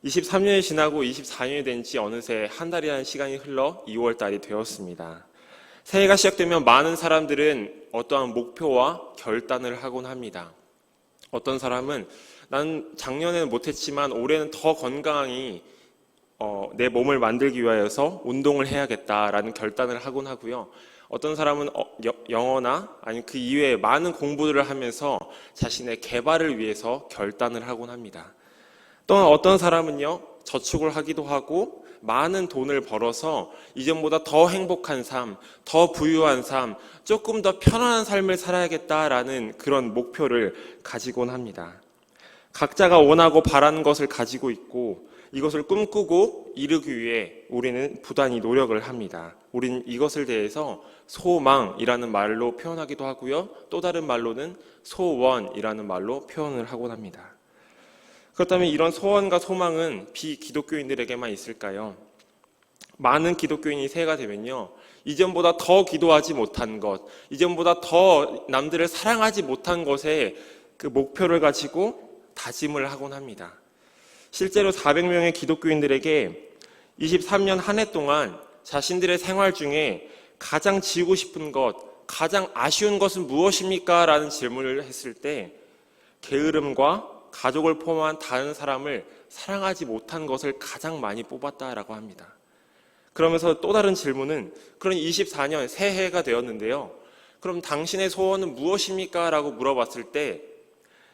23년이 지나고 24년이 된 지 어느새 한 달이라는 시간이 흘러 2월 달이 되었습니다. 새해가 시작되면 많은 사람들은 어떠한 목표와 결단을 하곤 합니다. 어떤 사람은 난 작년에는 못했지만 올해는 더 건강히 내 몸을 만들기 위하여서 운동을 해야겠다라는 결단을 하곤 하고요. 어떤 사람은 영어나 아니면 그 이외에 많은 공부들을 하면서 자신의 개발을 위해서 결단을 하곤 합니다. 또한 어떤 사람은요, 저축을 하기도 하고 많은 돈을 벌어서 이전보다 더 행복한 삶, 더 부유한 삶, 조금 더 편안한 삶을 살아야겠다라는 그런 목표를 가지곤 합니다. 각자가 원하고 바라는 것을 가지고 있고 이것을 꿈꾸고 이루기 위해 우리는 부단히 노력을 합니다. 우리는 이것을 대해서 소망이라는 말로 표현하기도 하고요. 또 다른 말로는 소원이라는 말로 표현을 하곤 합니다. 그렇다면 이런 소원과 소망은 비기독교인들에게만 있을까요? 많은 기독교인이 새해가 되면요, 이전보다 더 기도하지 못한 것, 이전보다 더 남들을 사랑하지 못한 것에 그 목표를 가지고 다짐을 하곤 합니다. 실제로 400명의 기독교인들에게 23년 한 해 동안 자신들의 생활 중에 가장 지우고 싶은 것, 가장 아쉬운 것은 무엇입니까? 라는 질문을 했을 때 게으름과 가족을 포함한 다른 사람을 사랑하지 못한 것을 가장 많이 뽑았다라고 합니다. 그러면서 또 다른 질문은, 그럼 24년 새해가 되었는데요, 그럼 당신의 소원은 무엇입니까? 라고 물어봤을 때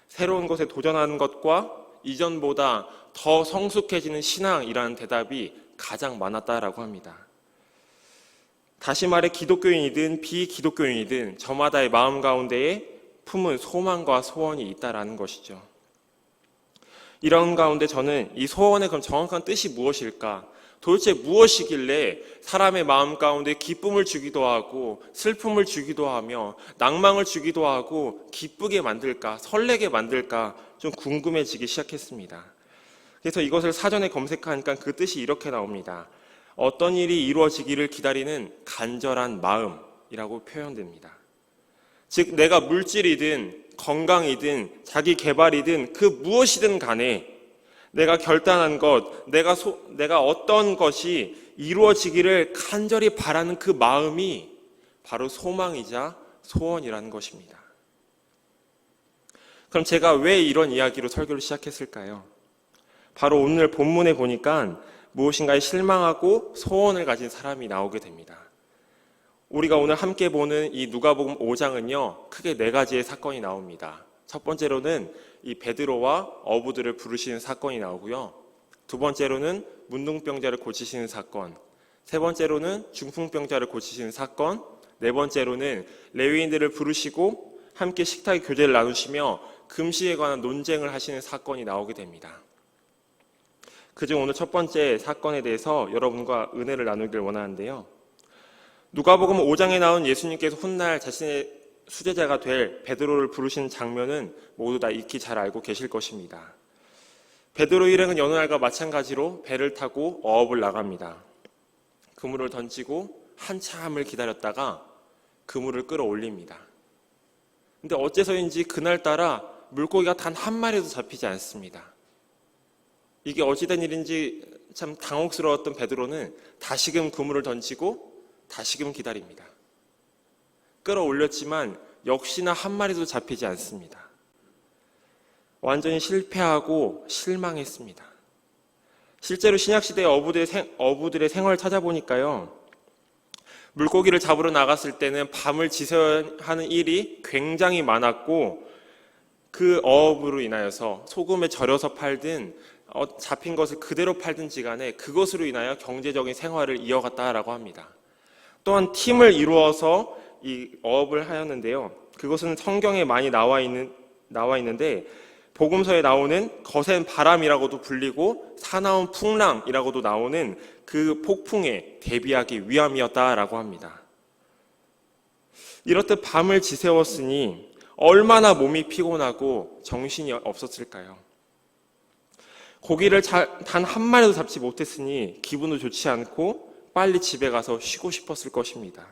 새로운 것에 도전하는 것과 이전보다 더 성숙해지는 신앙이라는 대답이 가장 많았다라고 합니다. 다시 말해 기독교인이든 비기독교인이든 저마다의 마음 가운데에 품은 소망과 소원이 있다라는 것이죠. 이런 가운데 저는 이 소원의 그럼 정확한 뜻이 무엇일까? 도대체 무엇이길래 사람의 마음 가운데 기쁨을 주기도 하고 슬픔을 주기도 하며 낭망을 주기도 하고 기쁘게 만들까, 설레게 만들까 좀 궁금해지기 시작했습니다. 그래서 이것을 사전에 검색하니까 그 뜻이 이렇게 나옵니다. 어떤 일이 이루어지기를 기다리는 간절한 마음이라고 표현됩니다. 즉 내가 물질이든 건강이든 자기 개발이든 그 무엇이든 간에 내가 결단한 것, 내가 어떤 것이 이루어지기를 간절히 바라는 그 마음이 바로 소망이자 소원이라는 것입니다. 그럼 제가 왜 이런 이야기로 설교를 시작했을까요? 바로 오늘 본문에 보니까 무엇인가에 실망하고 소원을 가진 사람이 나오게 됩니다. 우리가 오늘 함께 보는 이 누가복음 5장은요, 크게 4가지의 사건이 나옵니다. 첫 번째로는 이 베드로와 어부들을 부르시는 사건이 나오고요. 두 번째로는 문둥병자를 고치시는 사건, 세 번째로는 중풍병자를 고치시는 사건, 네 번째로는 레위인들을 부르시고 함께 식탁의 교제를 나누시며 금시에 관한 논쟁을 하시는 사건이 나오게 됩니다. 그중 오늘 첫 번째 사건에 대해서 여러분과 은혜를 나누길 원하는데요. 누가복음 5장에 나온 예수님께서 훗날 자신의 수제자가 될 베드로를 부르시는 장면은 모두 다 익히 잘 알고 계실 것입니다. 베드로 일행은 여느 날과 마찬가지로 배를 타고 어업을 나갑니다. 그물을 던지고 한참을 기다렸다가 그물을 끌어올립니다. 근데 어째서인지 그날따라 물고기가 단 한 마리도 잡히지 않습니다. 이게 어찌된 일인지 참 당혹스러웠던 베드로는 다시금 그물을 던지고 다시금 기다립니다. 끌어올렸지만 역시나 한 마리도 잡히지 않습니다. 완전히 실패하고 실망했습니다. 실제로 신약시대의 어부들의 생활을 찾아보니까요, 물고기를 잡으러 나갔을 때는 밤을 지새야 하는 일이 굉장히 많았고 그 어업으로 인하여서 소금에 절여서 팔든 잡힌 것을 그대로 팔든지 간에 그것으로 인하여 경제적인 생활을 이어갔다라고 합니다. 또한 팀을 이루어서 이 어업을 하였는데요. 그것은 성경에 많이 나와 있는데 복음서에 나오는 거센 바람이라고도 불리고 사나운 풍랑이라고도 나오는 그 폭풍에 대비하기 위함이었다라고 합니다. 이렇듯 밤을 지새웠으니 얼마나 몸이 피곤하고 정신이 없었을까요? 고기를 단 한 마리도 잡지 못했으니 기분도 좋지 않고 빨리 집에 가서 쉬고 싶었을 것입니다.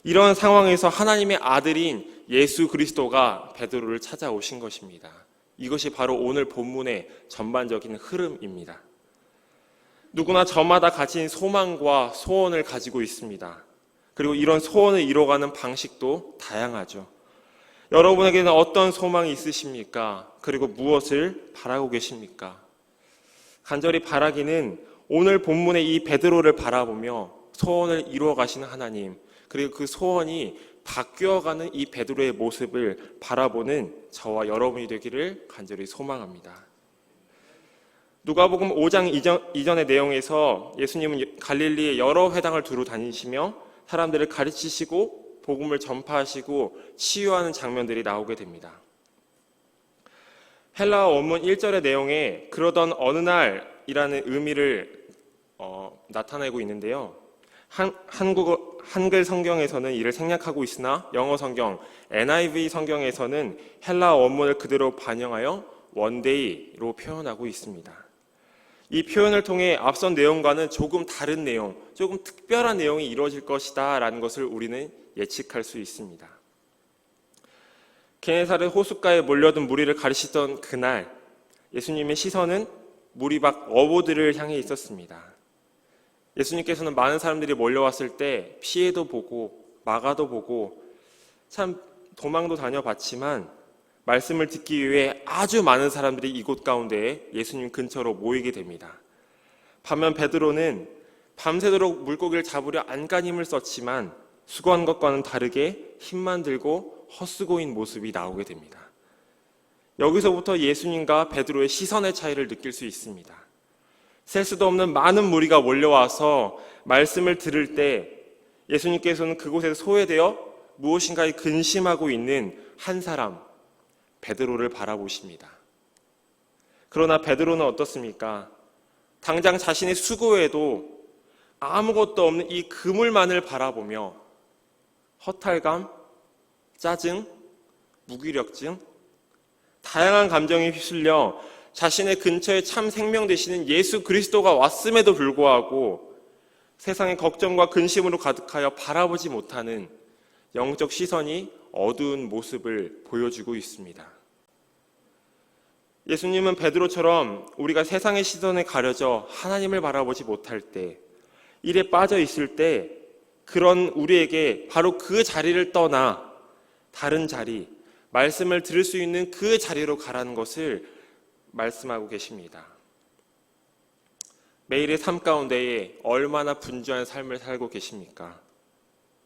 이런 상황에서 하나님의 아들인 예수 그리스도가 베드로를 찾아오신 것입니다. 이것이 바로 오늘 본문의 전반적인 흐름입니다. 누구나 저마다 가진 소망과 소원을 가지고 있습니다. 그리고 이런 소원을 이뤄가는 방식도 다양하죠. 여러분에게는 어떤 소망이 있으십니까? 그리고 무엇을 바라고 계십니까? 간절히 바라기는 오늘 본문의 이 베드로를 바라보며 소원을 이루어 가시는 하나님, 그리고 그 소원이 바뀌어가는 이 베드로의 모습을 바라보는 저와 여러분이 되기를 간절히 소망합니다. 누가복음 5장 이전의 내용에서 예수님은 갈릴리의 여러 회당을 두루 다니시며 사람들을 가르치시고 복음을 전파하시고 치유하는 장면들이 나오게 됩니다. 헬라어 원문 1절의 내용에 그러던 어느 날이라는 의미를 나타내고 있는데요. 한글 성경에서는 이를 생략하고 있으나 영어 성경 NIV 성경에서는 헬라어 원문을 그대로 반영하여 원데이로 표현하고 있습니다. 이 표현을 통해 앞선 내용과는 조금 다른 내용, 조금 특별한 내용이 이루어질 것이다 라는 것을 우리는 예측할 수 있습니다. 게네사렛 호숫가에 몰려든 무리를 가르치던 그날 예수님의 시선은 무리 밖 어부들을 향해 있었습니다. 예수님께서는 많은 사람들이 몰려왔을 때 피해도 보고 막아도 보고 참 도망도 다녀봤지만 말씀을 듣기 위해 아주 많은 사람들이 이곳 가운데에 예수님 근처로 모이게 됩니다. 반면 베드로는 밤새도록 물고기를 잡으려 안간힘을 썼지만 수고한 것과는 다르게 힘만 들고 헛수고인 모습이 나오게 됩니다. 여기서부터 예수님과 베드로의 시선의 차이를 느낄 수 있습니다. 셀 수도 없는 많은 무리가 몰려와서 말씀을 들을 때 예수님께서는 그곳에서 소외되어 무엇인가에 근심하고 있는 한 사람, 베드로를 바라보십니다. 그러나 베드로는 어떻습니까? 당장 자신의 수고에도 아무것도 없는 이 그물만을 바라보며 허탈감, 짜증, 무기력증, 다양한 감정에 휩쓸려 자신의 근처에 참 생명 되시는 예수 그리스도가 왔음에도 불구하고 세상의 걱정과 근심으로 가득하여 바라보지 못하는 영적 시선이 어두운 모습을 보여주고 있습니다. 예수님은 베드로처럼 우리가 세상의 시선에 가려져 하나님을 바라보지 못할 때, 일에 빠져 있을 때 그런 우리에게 바로 그 자리를 떠나 다른 자리, 말씀을 들을 수 있는 그 자리로 가라는 것을 말씀하고 계십니다. 매일의 삶 가운데에 얼마나 분주한 삶을 살고 계십니까?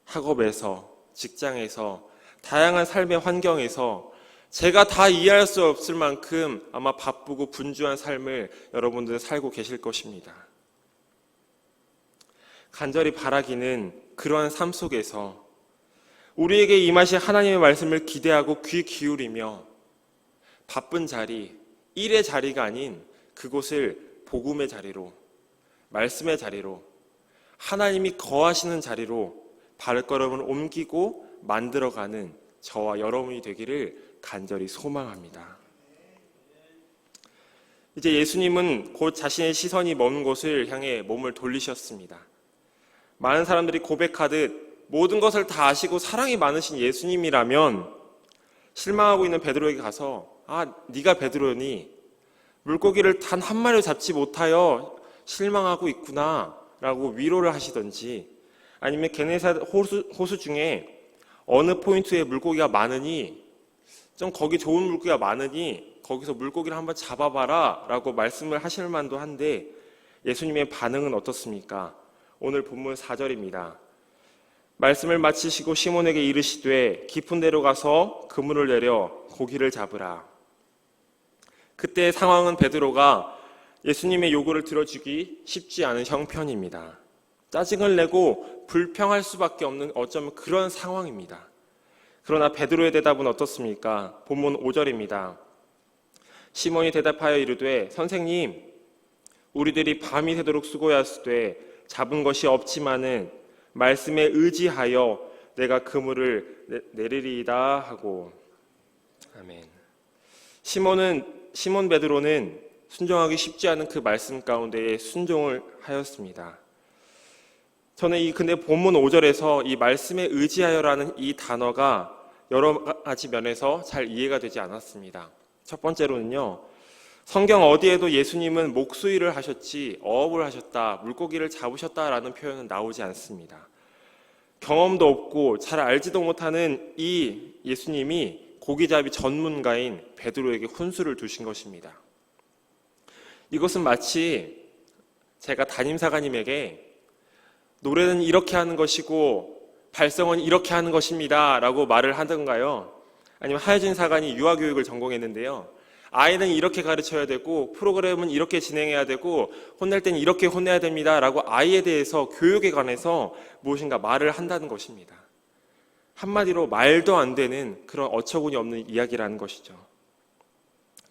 학업에서, 직장에서, 다양한 삶의 환경에서 제가 다 이해할 수 없을 만큼 아마 바쁘고 분주한 삶을 여러분들은 살고 계실 것입니다. 간절히 바라기는 그러한 삶 속에서 우리에게 임하신 하나님의 말씀을 기대하고 귀 기울이며 바쁜 자리, 일의 자리가 아닌 그곳을 복음의 자리로, 말씀의 자리로, 하나님이 거하시는 자리로 발걸음을 옮기고 만들어가는 저와 여러분이 되기를 간절히 소망합니다. 이제 예수님은 곧 자신의 시선이 먼 곳을 향해 몸을 돌리셨습니다. 많은 사람들이 고백하듯 모든 것을 다 아시고 사랑이 많으신 예수님이라면 실망하고 있는 베드로에게 가서 네가 베드로니 물고기를 단 한 마리도 잡지 못하여 실망하고 있구나 라고 위로를 하시던지, 아니면 게네사렛 호수 중에 어느 포인트에 물고기가 많으니 좀 거기 좋은 물고기가 많으니 거기서 물고기를 한번 잡아봐라 라고 말씀을 하실 만도 한데 예수님의 반응은 어떻습니까? 오늘 본문 4절입니다. 말씀을 마치시고 시몬에게 이르시되 깊은 데로 가서 그물을 내려 고기를 잡으라. 그때의 상황은 베드로가 예수님의 요구를 들어주기 쉽지 않은 형편입니다. 짜증을 내고 불평할 수밖에 없는 어쩌면 그런 상황입니다. 그러나 베드로의 대답은 어떻습니까? 본문 5절입니다. 시몬이 대답하여 이르되 선생님, 우리들이 밤이 새도록 수고하였으되 잡은 것이 없지만은 말씀에 의지하여 내가 그물을 내리리이다 하고. 아멘. 시몬 베드로는 순종하기 쉽지 않은 그 말씀 가운데에 순종을 하였습니다. 저는 근데 본문 5절에서 이 말씀에 의지하여라는 이 단어가 여러 가지 면에서 잘 이해가 되지 않았습니다. 첫 번째로는요, 성경 어디에도 예수님은 목수일을 하셨지 어업을 하셨다, 물고기를 잡으셨다라는 표현은 나오지 않습니다. 경험도 없고 잘 알지도 못하는 이 예수님이 고기잡이 전문가인 베드로에게 훈수를 두신 것입니다. 이것은 마치 제가 담임사관님에게 노래는 이렇게 하는 것이고 발성은 이렇게 하는 것입니다 라고 말을 하던가요, 아니면 하여진 사관이 유아교육을 전공했는데요, 아이는 이렇게 가르쳐야 되고 프로그램은 이렇게 진행해야 되고 혼낼 땐 이렇게 혼내야 됩니다 라고 아이에 대해서 교육에 관해서 무엇인가 말을 한다는 것입니다. 한마디로 말도 안 되는 그런 어처구니 없는 이야기라는 것이죠.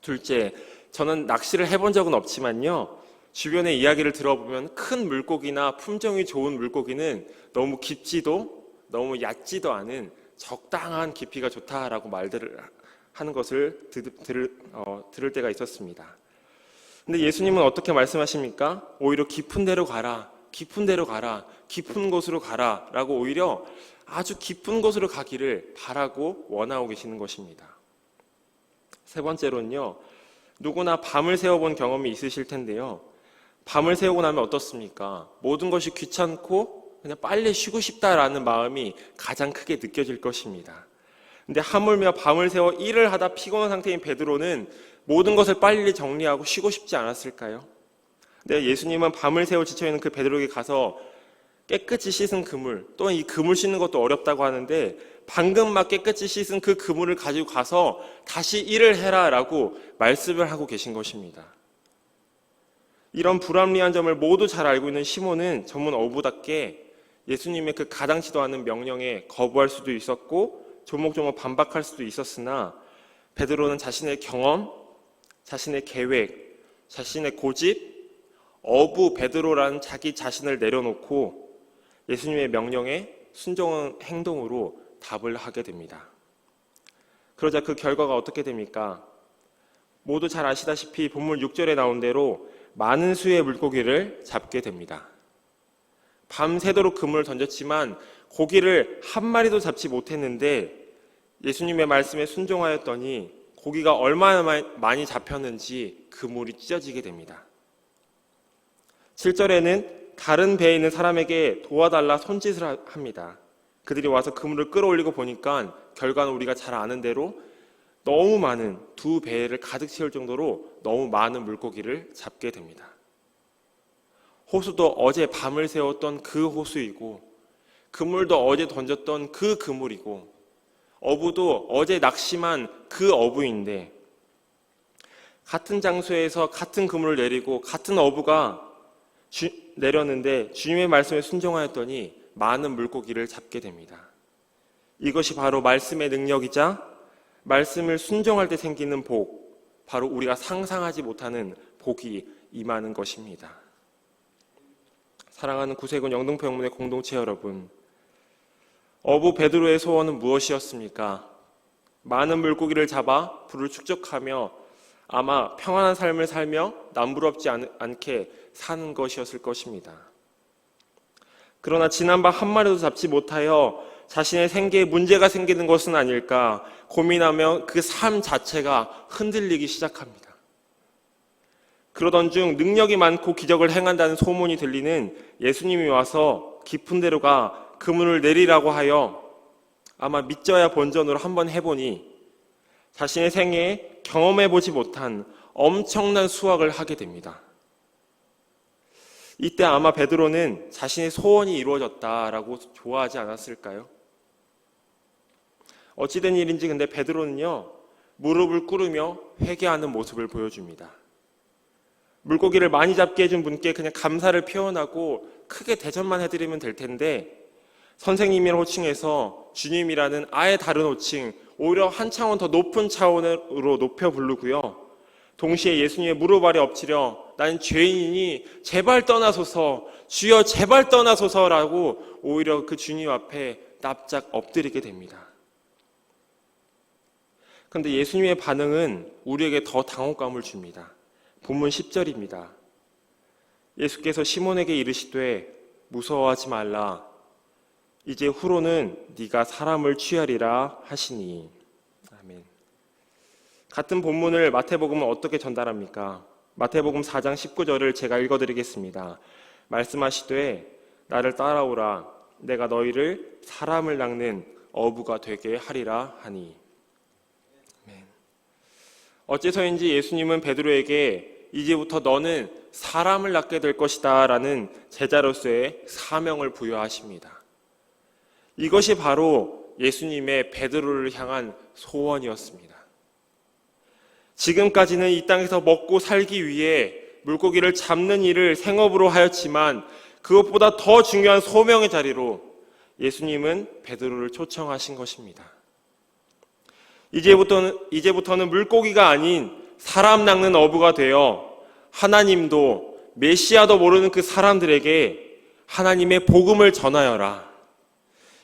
둘째, 저는 낚시를 해본 적은 없지만요, 주변의 이야기를 들어보면 큰 물고기나 품종이 좋은 물고기는 너무 깊지도 너무 얕지도 않은 적당한 깊이가 좋다라고 말들을 하는 것을 들을 때가 있었습니다. 근데 예수님은 어떻게 말씀하십니까? 오히려 깊은 데로 가라, 깊은 데로 가라, 깊은 곳으로 가라 라고 오히려 아주 깊은 곳으로 가기를 바라고 원하고 계시는 것입니다. 세 번째로는요, 누구나 밤을 새워본 경험이 있으실 텐데요, 밤을 새우고 나면 어떻습니까? 모든 것이 귀찮고 그냥 빨리 쉬고 싶다라는 마음이 가장 크게 느껴질 것입니다. 근데 하물며 밤을 새워 일을 하다 피곤한 상태인 베드로는 모든 것을 빨리 정리하고 쉬고 싶지 않았을까요? 근데 예수님은 밤을 새워 지쳐있는 그 베드로에게 가서 깨끗이 씻은 그물, 또는 이 그물 씻는 것도 어렵다고 하는데 방금 막 깨끗이 씻은 그 그물을 가지고 가서 다시 일을 해라 라고 말씀을 하고 계신 것입니다. 이런 불합리한 점을 모두 잘 알고 있는 시몬은 전문 어부답게 예수님의 그 가당치도 않은 명령에 거부할 수도 있었고 조목조목 반박할 수도 있었으나, 베드로는 자신의 경험, 자신의 계획, 자신의 고집, 어부 베드로라는 자기 자신을 내려놓고 예수님의 명령에 순종한 행동으로 답을 하게 됩니다. 그러자 그 결과가 어떻게 됩니까? 모두 잘 아시다시피 본문 6절에 나온 대로 많은 수의 물고기를 잡게 됩니다. 밤새도록 그물을 던졌지만 고기를 한 마리도 잡지 못했는데 예수님의 말씀에 순종하였더니 고기가 얼마나 많이 잡혔는지 그물이 찢어지게 됩니다. 7절에는 다른 배에 있는 사람에게 도와달라 손짓을 합니다. 그들이 와서 그물을 끌어올리고 보니까 결과는 우리가 잘 아는 대로 너무 많은, 두 배를 가득 채울 정도로 너무 많은 물고기를 잡게 됩니다. 호수도 어제 밤을 새웠던 그 호수이고, 그물도 어제 던졌던 그 그물이고, 어부도 어제 낙심한 그 어부인데, 같은 장소에서 같은 그물을 내리고 같은 어부가 내렸는데 주님의 말씀에 순종하였더니 많은 물고기를 잡게 됩니다. 이것이 바로 말씀의 능력이자 말씀을 순종할 때 생기는 복, 바로 우리가 상상하지 못하는 복이 임하는 것입니다. 사랑하는 구세군 영등포 영문의 공동체 여러분, 어부 베드로의 소원은 무엇이었습니까? 많은 물고기를 잡아 부를 축적하며 아마 평안한 삶을 살며 남부럽지 않게 사는 것이었을 것입니다. 그러나 지난밤 한 마리도 잡지 못하여 자신의 생계에 문제가 생기는 것은 아닐까 고민하며 그 삶 자체가 흔들리기 시작합니다. 그러던 중 능력이 많고 기적을 행한다는 소문이 들리는 예수님이 와서 깊은 데로 가 그물을 내리라고 하여 아마 믿져야 본전으로 한번 해보니 자신의 생애에 경험해보지 못한 엄청난 수확을 하게 됩니다. 이때 아마 베드로는 자신의 소원이 이루어졌다라고 좋아하지 않았을까요? 어찌된 일인지 근데 베드로는요, 무릎을 꿇으며 회개하는 모습을 보여줍니다. 물고기를 많이 잡게 해준 분께 그냥 감사를 표현하고 크게 대접만 해드리면 될 텐데 선생님이라는 호칭에서 주님이라는 아예 다른 호칭, 오히려 한 차원 더 높은 차원으로 높여 부르고요. 동시에 예수님의 무릎 아래 엎치려 나는 죄인이니 제발 떠나소서, 주여 제발 떠나소서라고 오히려 그 주님 앞에 납작 엎드리게 됩니다. 그런데 예수님의 반응은 우리에게 더 당혹감을 줍니다. 본문 10절입니다. 예수께서 시몬에게 이르시되 무서워하지 말라. 이제 후로는 네가 사람을 취하리라 하시니. 아멘. 같은 본문을 마태복음은 어떻게 전달합니까? 마태복음 4장 19절을 제가 읽어드리겠습니다. 말씀하시되 나를 따라오라 내가 너희를 사람을 낚는 어부가 되게 하리라 하니. 어째서인지 예수님은 베드로에게 이제부터 너는 사람을 낚게 될 것이다 라는 제자로서의 사명을 부여하십니다. 이것이 바로 예수님의 베드로를 향한 소원이었습니다. 지금까지는 이 땅에서 먹고 살기 위해 물고기를 잡는 일을 생업으로 하였지만 그것보다 더 중요한 소명의 자리로 예수님은 베드로를 초청하신 것입니다. 이제부터는 물고기가 아닌 사람 낚는 어부가 되어 하나님도 메시아도 모르는 그 사람들에게 하나님의 복음을 전하여라.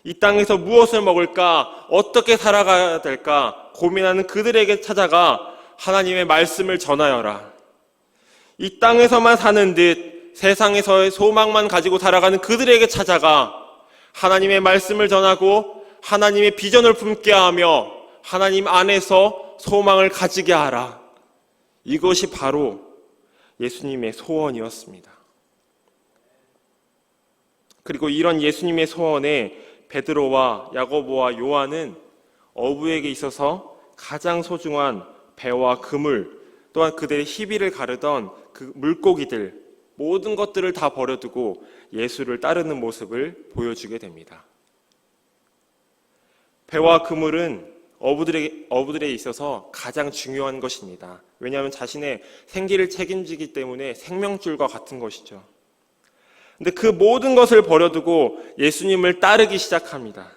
이 땅에서 무엇을 먹을까, 어떻게 살아가야 될까 고민하는 그들에게 찾아가 하나님의 말씀을 전하여라. 이 땅에서만 사는 듯 세상에서의 소망만 가지고 살아가는 그들에게 찾아가 하나님의 말씀을 전하고 하나님의 비전을 품게 하며 하나님 안에서 소망을 가지게 하라. 이것이 바로 예수님의 소원이었습니다. 그리고 이런 예수님의 소원에 베드로와 야고보와 요한은 어부에게 있어서 가장 소중한 배와 그물, 또한 그들의 희비를 가르던 그 물고기들, 모든 것들을 다 버려두고 예수를 따르는 모습을 보여주게 됩니다. 배와 그물은 어부들에 있어서 가장 중요한 것입니다. 왜냐하면 자신의 생기를 책임지기 때문에 생명줄과 같은 것이죠. 근데 그 모든 것을 버려두고 예수님을 따르기 시작합니다.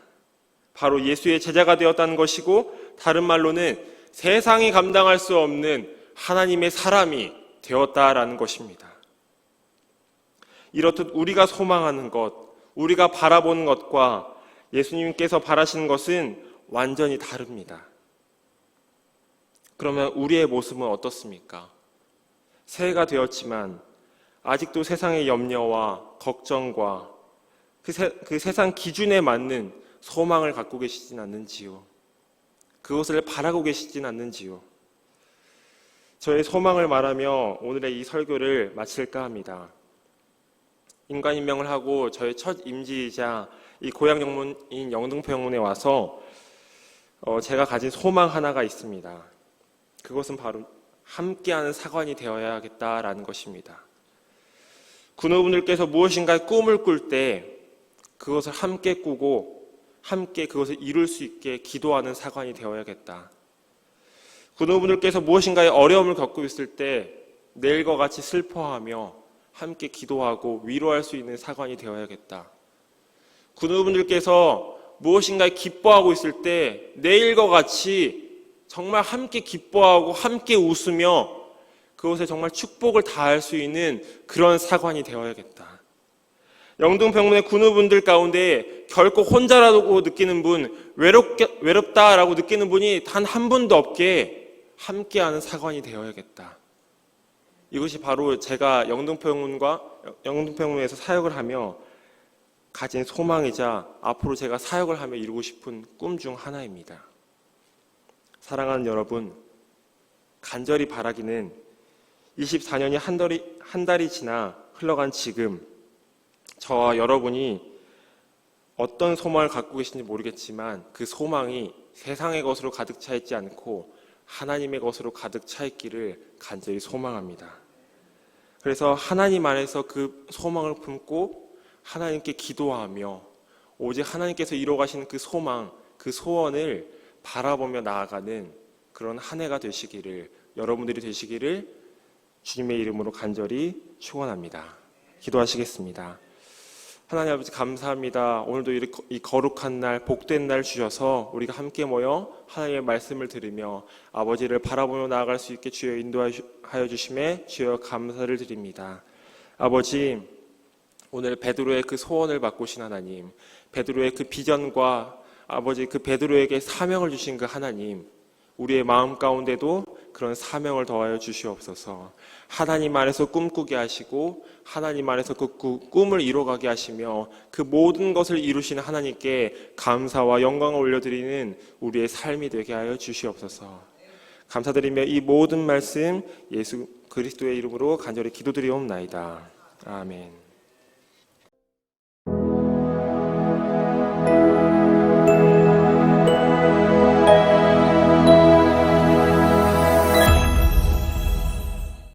바로 예수의 제자가 되었다는 것이고, 다른 말로는 세상이 감당할 수 없는 하나님의 사람이 되었다라는 것입니다. 이렇듯 우리가 소망하는 것, 우리가 바라보는 것과 예수님께서 바라시는 것은 완전히 다릅니다. 그러면 우리의 모습은 어떻습니까? 새해가 되었지만 아직도 세상의 염려와 걱정과 그 세상 기준에 맞는 소망을 갖고 계시진 않는지요? 그것을 바라고 계시진 않는지요? 저의 소망을 말하며 오늘의 이 설교를 마칠까 합니다. 인간임명을 하고 저의 첫 임지이자 이 고향 영문인 영등포 영문에 와서 제가 가진 소망 하나가 있습니다. 그것은 바로 함께하는 사관이 되어야겠다라는 것입니다. 군우분들께서 무엇인가 꿈을 꿀 때 그것을 함께 꾸고 함께 그것을 이룰 수 있게 기도하는 사관이 되어야겠다. 군우분들께서 무엇인가의 어려움을 겪고 있을 때 내일과 같이 슬퍼하며 함께 기도하고 위로할 수 있는 사관이 되어야겠다. 군우분들께서 무엇인가에 기뻐하고 있을 때 내일과 같이 정말 함께 기뻐하고 함께 웃으며 그것에 정말 축복을 다할 수 있는 그런 사관이 되어야겠다. 영등평문의 군우분들 가운데 결코 혼자라고 느끼는 분, 외롭다라고 느끼는 분이 단 한 분도 없게 함께하는 사관이 되어야겠다. 이것이 바로 제가 영등평문에서 사역을 하며 가진 소망이자 앞으로 제가 사역을 하며 이루고 싶은 꿈 중 하나입니다. 사랑하는 여러분, 간절히 바라기는 24년이 한 달이 지나 흘러간 지금 저와 여러분이 어떤 소망을 갖고 계신지 모르겠지만 그 소망이 세상의 것으로 가득 차 있지 않고 하나님의 것으로 가득 차 있기를 간절히 소망합니다. 그래서 하나님 안에서 그 소망을 품고 하나님께 기도하며 오직 하나님께서 이루어가시는 그 소망, 그 소원을 바라보며 나아가는 그런 한 해가 되시기를, 여러분들이 되시기를 주님의 이름으로 간절히 축원합니다. 기도하시겠습니다. 하나님 아버지 감사합니다. 오늘도 이 거룩한 날, 복된 날 주셔서 우리가 함께 모여 하나님의 말씀을 들으며 아버지를 바라보며 나아갈 수 있게 주여 인도하여 주심에 주여 감사를 드립니다. 아버지, 오늘 베드로의 그 소원을 바꾸신 하나님, 베드로의 그 비전과 아버지 그 베드로에게 사명을 주신 그 하나님, 우리의 마음 가운데도 그런 사명을 더하여 주시옵소서. 하나님 안에서 꿈꾸게 하시고 하나님 안에서 그 꿈을 이뤄가게 하시며 그 모든 것을 이루시는 하나님께 감사와 영광을 올려드리는 우리의 삶이 되게 하여 주시옵소서. 감사드리며 이 모든 말씀 예수 그리스도의 이름으로 간절히 기도드리옵나이다. 아멘.